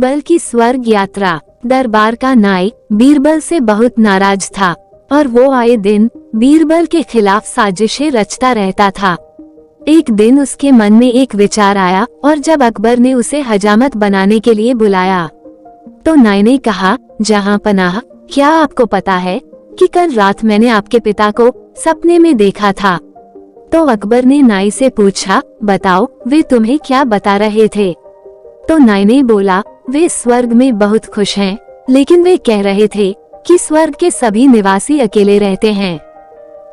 बीरबल की स्वर्ग यात्रा। दरबार का नाई बीरबल से बहुत नाराज था और वो आए दिन बीरबल के खिलाफ साजिशें रचता रहता था। एक दिन उसके मन में एक विचार आया और जब अकबर ने उसे हजामत बनाने के लिए बुलाया तो नाई ने कहा, जहां पनाह, क्या आपको पता है कि कल रात मैंने आपके पिता को सपने में देखा था? तो अकबर ने नाई से पूछा, बताओ वे तुम्हें क्या बता रहे थे? तो नाई ने बोला, वे स्वर्ग में बहुत खुश हैं, लेकिन वे कह रहे थे कि स्वर्ग के सभी निवासी अकेले रहते हैं।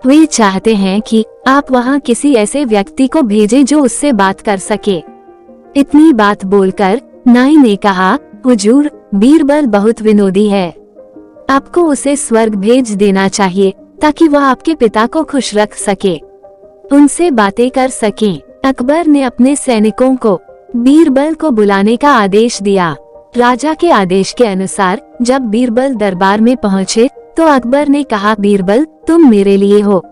वे चाहते हैं कि आप वहां किसी ऐसे व्यक्ति को भेजें जो उससे बात कर सके। इतनी बात बोलकर नाई ने कहा, हुजूर, बीरबल बहुत विनोदी है, आपको उसे स्वर्ग भेज देना चाहिए ताकि वह आपके पिता को खुश रख सके, उनसे बातें कर सके। अकबर ने अपने सैनिकों को बीरबल को बुलाने का आदेश दिया। राजा के आदेश के अनुसार जब बीरबल दरबार में पहुँचे तो अकबर ने कहा, बीरबल, तुम मेरे लिए हो,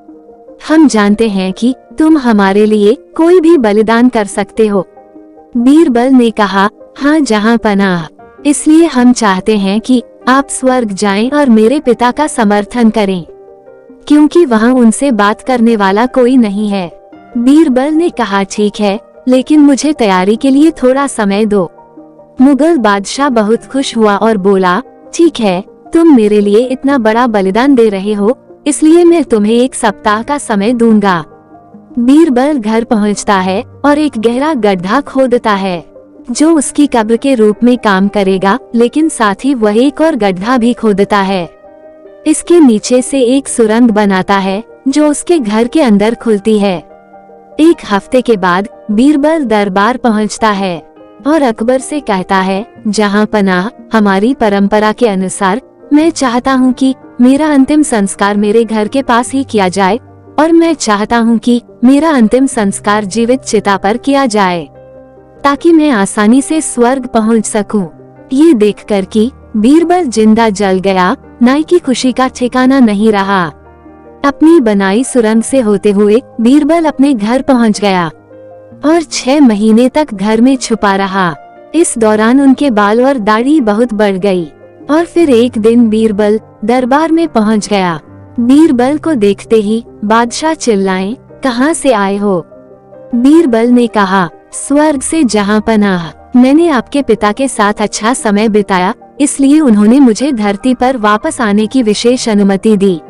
हम जानते हैं कि तुम हमारे लिए कोई भी बलिदान कर सकते हो। बीरबल ने कहा, हाँ जहां पनाह, इसलिए हम चाहते हैं कि आप स्वर्ग जाएं और मेरे पिता का समर्थन करें, क्योंकि वहां उनसे बात करने वाला कोई नहीं है। बीरबल ने कहा, ठीक है, लेकिन मुझे तैयारी के लिए थोड़ा समय दो। मुगल बादशाह बहुत खुश हुआ और बोला, ठीक है, तुम मेरे लिए इतना बड़ा बलिदान दे रहे हो, इसलिए मैं तुम्हें 1 सप्ताह का समय दूंगा। बीरबल घर पहुंचता है और एक गहरा गड्ढा खोदता है जो उसकी कब्र के रूप में काम करेगा, लेकिन साथ ही वह एक और गड्ढा भी खोदता है। इसके नीचे से एक सुरंग बनाता है जो उसके घर के अंदर खुलती है। 1 हफ्ते के बाद बीरबल दरबार पहुंचता है और अकबर से कहता है, जहां पनाह, हमारी परंपरा के अनुसार मैं चाहता हूं कि मेरा अंतिम संस्कार मेरे घर के पास ही किया जाए और मैं चाहता हूं कि मेरा अंतिम संस्कार जीवित चिता पर किया जाए ताकि मैं आसानी से स्वर्ग पहुंच सकूं। ये देखकर कि बीरबल जिंदा जल गया, नाई की खुशी का ठिकाना नहीं रहा। अपनी बनाई सुरंग से होते हुए बीरबल अपने घर पहुंच गया और 6 महीने तक घर में छुपा रहा। इस दौरान उनके बाल और दाढ़ी बहुत बढ़ गई और फिर एक दिन बीरबल दरबार में पहुंच गया। बीरबल को देखते ही बादशाह चिल्लाए, कहां से आए हो? बीरबल ने कहा, स्वर्ग से जहां पनाह, मैंने आपके पिता के साथ अच्छा समय बिताया, इसलिए उन्होंने मुझे धरती पर वापस आने की विशेष अनुमति दी।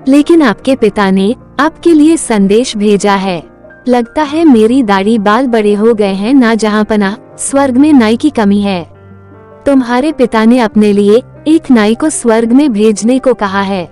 लेकिन आपके पिता ने आपके लिए संदेश भेजा है। लगता है मेरी दाढ़ी बाल बड़े हो गए हैं, ना जहां पनाह, स्वर्ग में नाई की कमी है। तुम्हारे पिता ने अपने लिए एक नाई को स्वर्ग में भेजने को कहा है।